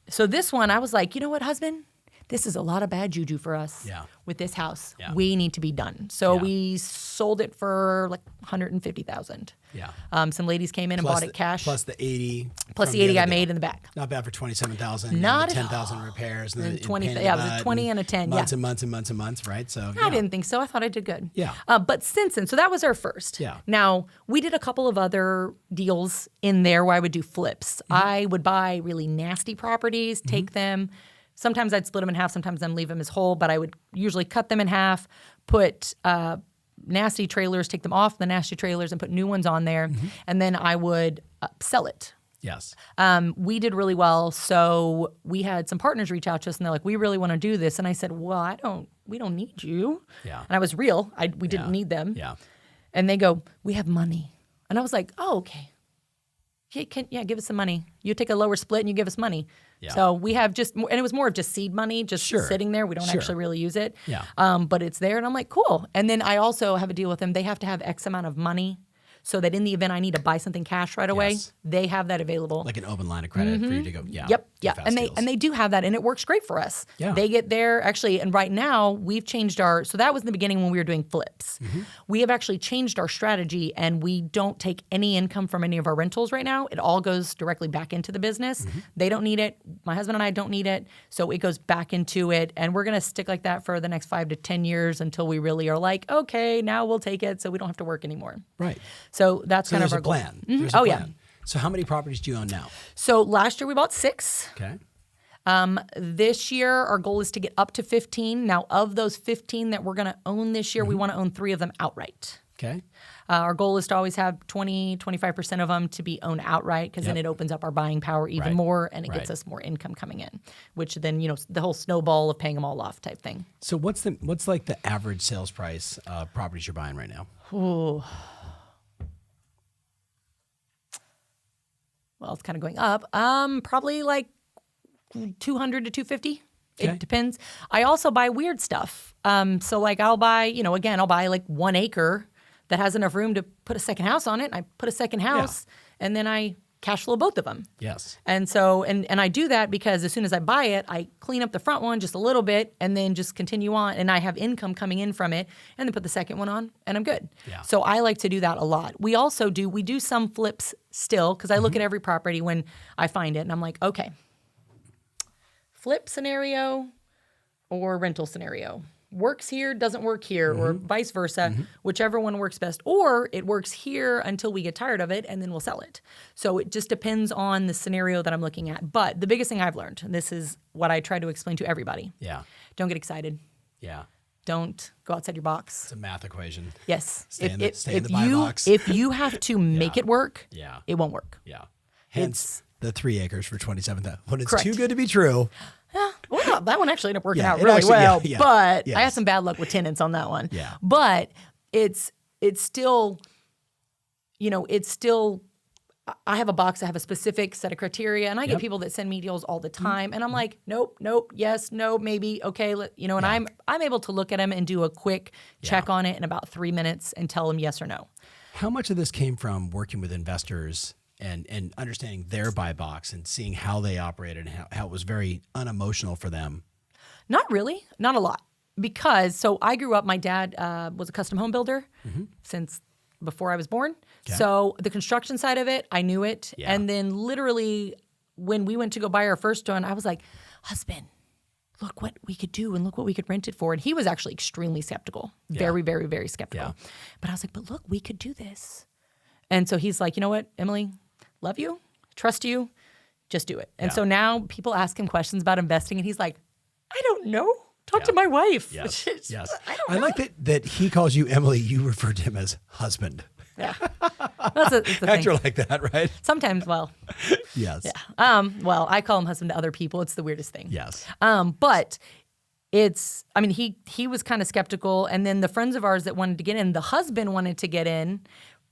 So this one, I was like, you know what, husband? This is a lot of bad juju for us with this house. Yeah. We need to be done. So we sold it for like $150,000. Yeah. Some ladies came in and bought it cash. Plus the 80. Plus the 80 I made in the back. Not bad for $27,000. Not 10,000 repairs. And 20. Yeah, it was a 20 and a 10. Months and months and months and months, right? So I didn't think so. I thought I did good. Yeah. But since then, so that was our first. Yeah. Now we did a couple of other deals in there where I would do flips. Mm-hmm. I would buy really nasty properties, take them. Sometimes I'd split them in half. Sometimes I'd leave them as whole. But I would usually cut them in half, put nasty trailers, take them off the nasty trailers and put new ones on there. Mm-hmm. And then I would sell it. Yes. We did really well. So we had some partners reach out to us and they're like, we really want to do this. And I said, well, we don't need you. Yeah. And I was real. We didn't need them. Yeah. And they go, we have money. And I was like, oh, okay. Give us some money. You take a lower split and you give us money. Yeah. So we have and it was more of just seed money, just sitting there. We don't actually really use it. Yeah. But it's there, and I'm like, cool. And then I also have a deal with them. They have to have X amount of money so that in the event I need to buy something cash right away, they have that available. Like an open line of credit for you to go, Yep. And they do have that, and it works great for us. Yeah. They get there, actually, and right now we've changed so that was in the beginning when we were doing flips. Mm-hmm. We have actually changed our strategy, and we don't take any income from any of our rentals right now. It all goes directly back into the business. Mm-hmm. They don't need it. My husband and I don't need it. So it goes back into it, and we're going to stick like that for the next 5 to 10 years until we really are like, okay, now we'll take it so we don't have to work anymore. Right. So that's kind of our goal. Mm-hmm. There's a plan. Yeah. So how many properties do you own now? So last year we bought 6. Okay. This year our goal is to get up to 15. Now of those 15 that we're going to own this year, we want to own 3 of them outright. Okay. Our goal is to always have 25% of them to be owned outright because then it opens up our buying power even more and it gets us more income coming in, which then, the whole snowball of paying them all off type thing. So what's like the average sales price of properties you're buying right now? Ooh. Well, it's kind of going up. Probably like 200 to 250. Okay. It depends. I also buy weird stuff. So like I'll buy, I'll buy like 1 acre that has enough room to put a second house on it. And I put a second house and then I cash flow both of them. Yes. And so, and I do that because as soon as I buy it, I clean up the front one just a little bit and then just continue on and I have income coming in from it and then put the second one on and I'm good. Yeah. So I like to do that a lot. We also do some flips still because I look at every property when I find it and I'm like, okay, flip scenario or rental scenario. Works here, doesn't work here, or vice versa, whichever one works best. Or it works here until we get tired of it, and then we'll sell it. So it just depends on the scenario that I'm looking at. But the biggest thing I've learned, and this is what I try to explain to everybody. Yeah. Don't get excited. Yeah. Don't go outside your box. It's a math equation. Yes. Stay in the buy box. If you have to make it work, it won't work. Yeah. Hence the 3 acres for $27,000. When it's correct. Too good to be true. Well, that one actually ended up working out really well, but I had some bad luck with tenants on that one. Yeah. But it's still, it's still I have a box. I have a specific set of criteria, and I get people that send me deals all the time, and I'm like, nope, yes, no, maybe, okay, and I'm able to look at them and do a quick check on it in about 3 minutes and tell them yes or no. How much of this came from working with investors and understanding their buy box and seeing how they operated and how it was very unemotional for them? Not really, not a lot, because so I grew up. My dad was a custom home builder since before I was born. Okay. So the construction side of it, I knew it. Yeah. And then literally when we went to go buy our first one, I was like, husband, look what we could do and look what we could rent it for. And he was actually extremely skeptical, very, very, very skeptical. Yeah. But I was like, but look, we could do this. And so he's like, you know what, Emily, love you, trust you, just do it. And so now people ask him questions about investing and he's like, I don't know. Talk to my wife. Yes. Yes. I like that he calls you Emily. You refer to him as husband. Yeah. That's a Actor like that, right? Sometimes, Yes. Yeah. Well, I call him husband to other people. It's the weirdest thing. Yes. But he was kind of skeptical. And then the friends of ours that wanted to get in, the husband wanted to get in,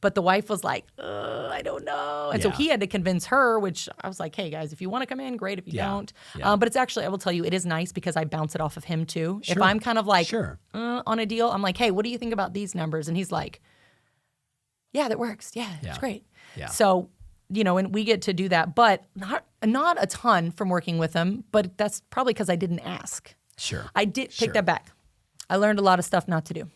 but the wife was like, I don't know. And so he had to convince her, which I was like, hey, guys, if you want to come in, great. If you don't. Yeah. But it's actually, I will tell you, it is nice because I bounce it off of him too. Sure. If I'm kind of like on a deal, I'm like, hey, what do you think about these numbers? And he's like, yeah, that works. Yeah, it's great. Yeah. So, and we get to do that, but not a ton from working with him, but that's probably because I didn't ask. Sure. I did take that back. I learned a lot of stuff not to do.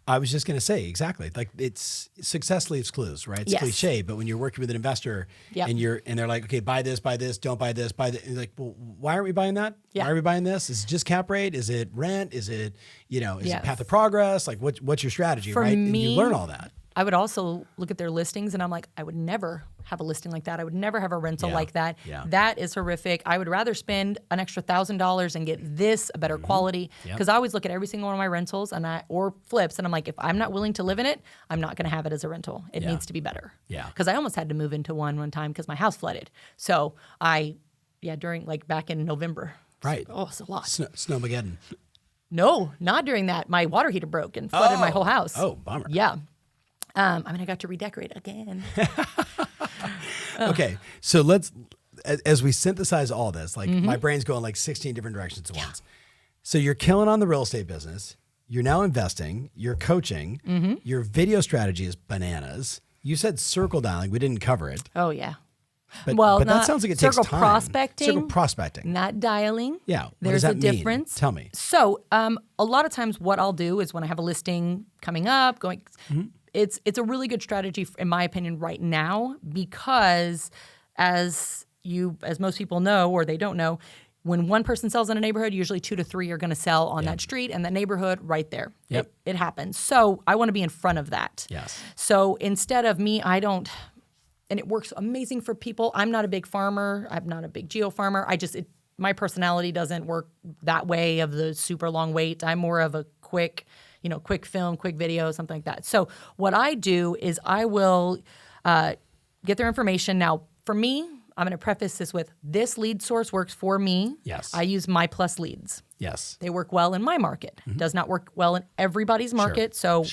I was just going to say, exactly. Like it's success leaves clues, right? It's cliche, but when you're working with an investor and they're like, okay, buy this, don't buy this, buy that. You're like, well, why aren't we buying that? Yeah. Why are we buying this? Is it just cap rate? Is it rent? Is it, is it path of progress? Like what's your strategy, right? And you learn all that. I would also look at their listings and I'm like, I would never have a listing like that. I would never have a rental like that. Yeah. That is horrific. I would rather spend an extra $1,000 and get this a better quality. Because I always look at every single one of my rentals or flips and I'm like, if I'm not willing to live in it, I'm not going to have it as a rental. It needs to be better. Yeah. Because I almost had to move into one time because my house flooded. So during back in November. Right. It's a lot. Snowmageddon. No, not during that. My water heater broke and flooded my whole house. Oh, bummer. Yeah. I got to redecorate again. Okay, so let's, as we synthesize all this, my brain's going 16 different directions at once. So you're killing on the real estate business. You're now investing. You're coaching. Your video strategy is bananas. You said circle dialing. We didn't cover it. Oh, yeah. But that sounds like it takes time. Circle prospecting. Not dialing. Yeah. There's a difference. Tell me. So a lot of times what I'll do is when I have a listing coming up, it's a really good strategy, in my opinion, right now, because as most people know, or they don't know, when one person sells in a neighborhood, usually 2 to 3 are going to sell on that street and that neighborhood right there. Yep. It happens. So I want to be in front of that. Yes. So instead of me, and it works amazing for people. I'm not a big farmer. I'm not a big geo farmer. My personality doesn't work that way of the super long wait. I'm more of a quick film, quick video, something like that. So what I do is I will get their information. Now, for me, I'm going to preface this with this lead source works for me. Yes. I use My Plus leads. Yes. They work well in my market. Does not work well in everybody's market. So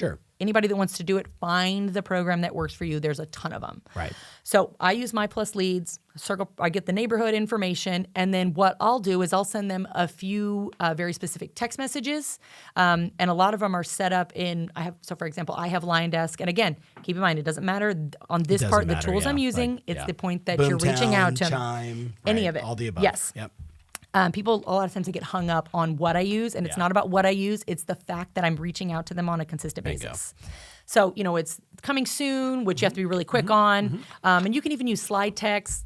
anybody that wants to do it, find the program that works for you. There's a ton of them. Right. So I use My Plus leads. I get the neighborhood information, and then what I'll do is I'll send them a few very specific text messages, and a lot of them are set up in. For example, I have LionDesk, and again, keep in mind it doesn't matter on this part. The tools I'm using, it's the point that you're reaching out to. Chime, any of it, all the above. Yes. Yep. People a lot of times they get hung up on what I use, and it's not about what I use. It's the fact that I'm reaching out to them on a consistent basis. So, it's coming soon, which you have to be really quick on. And you can even use slide text,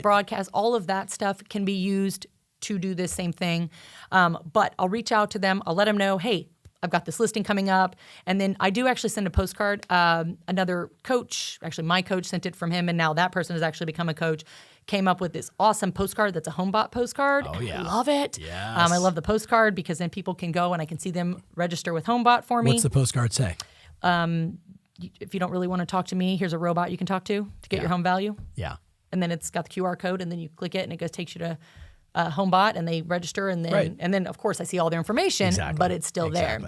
broadcast. All of that stuff can be used to do this same thing. But I'll reach out to them. I'll let them know, hey, I've got this listing coming up. And then I do actually send a postcard. Another coach, actually my coach sent it from him, and now that person has actually become a coach, came up with this awesome postcard that's a HomeBot postcard. Oh, yeah. I love it. Yes. I love the postcard because then people can go and I can see them register with HomeBot for me. What's the postcard say? If you don't really want to talk to me, here's a robot you can talk to get your home value. Yeah. And then it's got the QR code, and then you click it, and it takes you to HomeBot, and they register, and then of course I see all their information, but it's still there.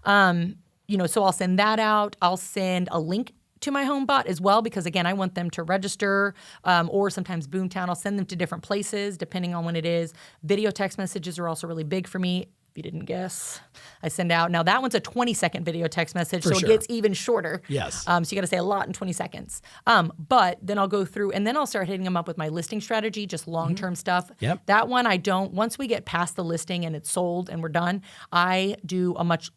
So I'll send that out. I'll send a link to my home bot as well, because again, I want them to register, or sometimes Boomtown, I'll send them to different places depending on when it is. Video text messages are also really big for me. If you didn't guess, I send out, now that one's a 20-second video text message, so it gets even shorter. Yes. So you got to say a lot in 20 seconds. But then I'll go through and then I'll start hitting them up with my listing strategy, just long-term stuff. Yep. That one I don't, once we get past the listing and it's sold and we're done, I do a much,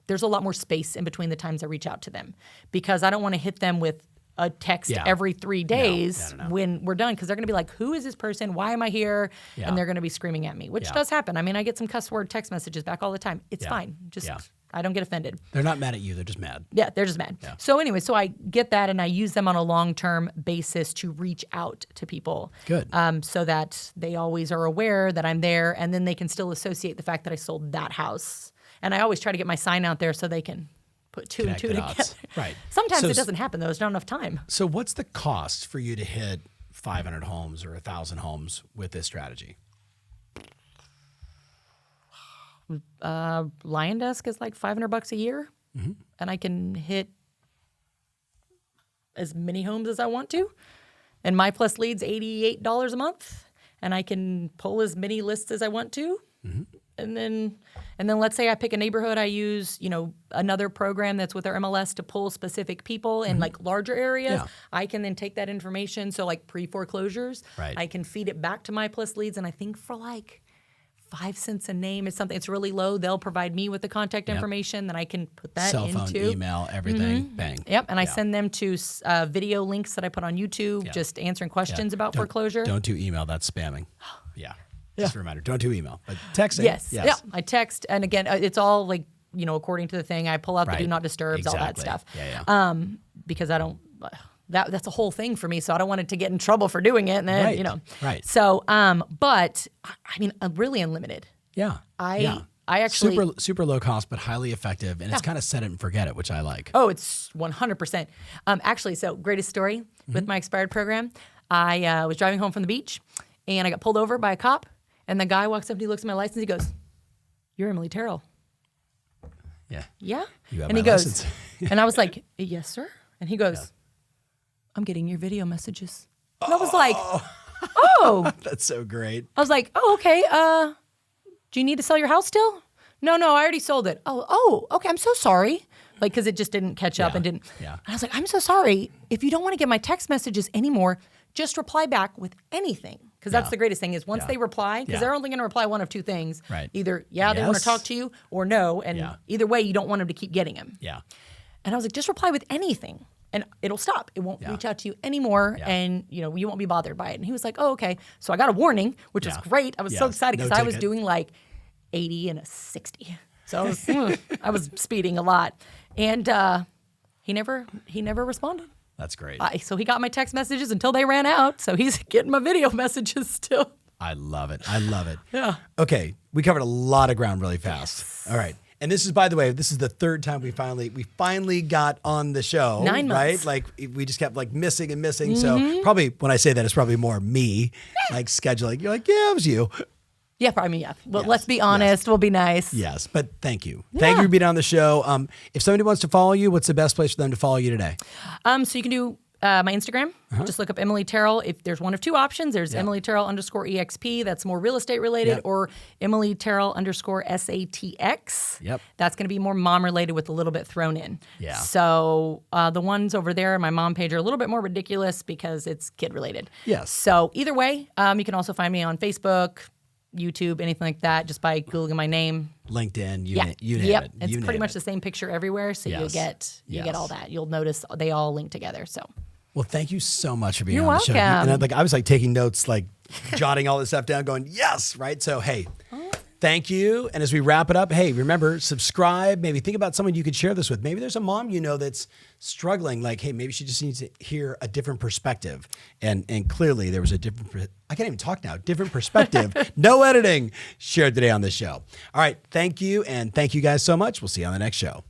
there's a lot more space in between the times I reach out to them, because I don't want to hit them with a text every 3 days when we're done, because they're going to be like, who is this person? Why am I here? And they're going to be screaming at me, which does happen. I mean, I get some cuss word text messages back all the time. It's fine. Just I don't get offended. They're not mad at you. They're just mad. Yeah, they're just mad. Yeah. So anyway, so I get that and I use them on a long-term basis to reach out to people. Good. So that they always are aware that I'm there, and then they can still associate the fact that I sold that house. And I always try to get my sign out there so they can put two and two together. Right. Sometimes it doesn't happen, though. There's not enough time. So what's the cost for you to hit 500 homes or 1,000 homes with this strategy? Lion Desk is like $500 a year, and I can hit as many homes as I want to. And My Plus Leads $88 a month, and I can pull as many lists as I want to. And then let's say I pick a neighborhood, I use, another program that's with our MLS to pull specific people in like larger areas. I can then take that information. So like pre-foreclosures, I can feed it back to My Plus Leads. And I think for like 5 cents a name, it's really low. They'll provide me with the contact information, then I can put that into. Cell phone, email, everything, bang. Yep, and I send them to video links that I put on YouTube, just answering questions about foreclosure. Don't do email, that's spamming. Just a reminder, don't do email, but texting. Yes. Yeah, I text, and again, it's all like, according to the thing. I pull out the do not disturbs, all that stuff. Because I don't, that's a whole thing for me, so I don't want it to get in trouble for doing it, and then, Right. So, but, I mean, really unlimited. I actually. Super low cost, but highly effective, and it's kind of set it and forget it, which I like. Oh, it's 100%. Actually, so greatest story with my expired program. I was driving home from the beach, and I got pulled over by a cop. And the guy walks up and he looks at my license. He goes, "You're Emily Terrell." Yeah. Yeah. You have and my he goes, license. And I was like, "Yes, sir." And he goes, "I'm getting your video messages." And I was like, "Oh." That's so great. I was like, "Oh, okay. Do you need to sell your house still?" No, I already sold it. Oh, okay. I'm so sorry. Like, because it just didn't catch up and didn't. Yeah. And I was like, "I'm so sorry. If you don't want to get my text messages anymore, just reply back with anything." Because that's the greatest thing is once they reply, because they're only going to reply one of two things. Right. Either, they want to talk to you, or no. And either way, you don't want them to keep getting them. Yeah. And I was like, just reply with anything. And it'll stop. It won't reach out to you anymore. And, you won't be bothered by it. And he was like, oh, okay. So I got a warning, which was great. I was so excited because I was doing like 80 and a 60. So I was speeding a lot. And he never responded. That's great. So he got my text messages until they ran out. So he's getting my video messages still. I love it. Yeah. Okay. We covered a lot of ground really fast. Yes. All right. And this is, by the way, this is the third time we finally got on the show. 9 months. Right? Like we just kept like missing and missing. So probably when I say that, it's probably more me like scheduling. You're like, yeah, it was you. Yeah, probably, yeah. Well, let's be honest. We'll be nice. Yes, but thank you. Yeah. Thank you for being on the show. If somebody wants to follow you, what's the best place for them to follow you today? So you can do my Instagram. Just look up Emily Terrell. If there's one of two options, there's Emily Terrell _EXP. That's more real estate related, or Emily Terrell _SATX. Yep. That's going to be more mom related with a little bit thrown in. Yeah. So the ones over there, my mom page, are a little bit more ridiculous because it's kid related. Yes. So either way, you can also find me on Facebook, YouTube, anything like that, just by Googling my name. LinkedIn, you name it. It's pretty much the same picture everywhere, so you get all that. You'll notice they all link together. So, well, thank you so much for being You're on the show. welcome. And I was like taking notes, like jotting all this stuff down, going, yes, right? So, hey, thank you. And as we wrap it up, hey, remember, subscribe. Maybe think about someone you could share this with. Maybe there's a mom that's struggling. Like, hey, maybe she just needs to hear a different perspective. And clearly there was a different, I can't even talk now, different perspective, no editing, shared today on this show. All right, thank you. And thank you guys so much. We'll see you on the next show.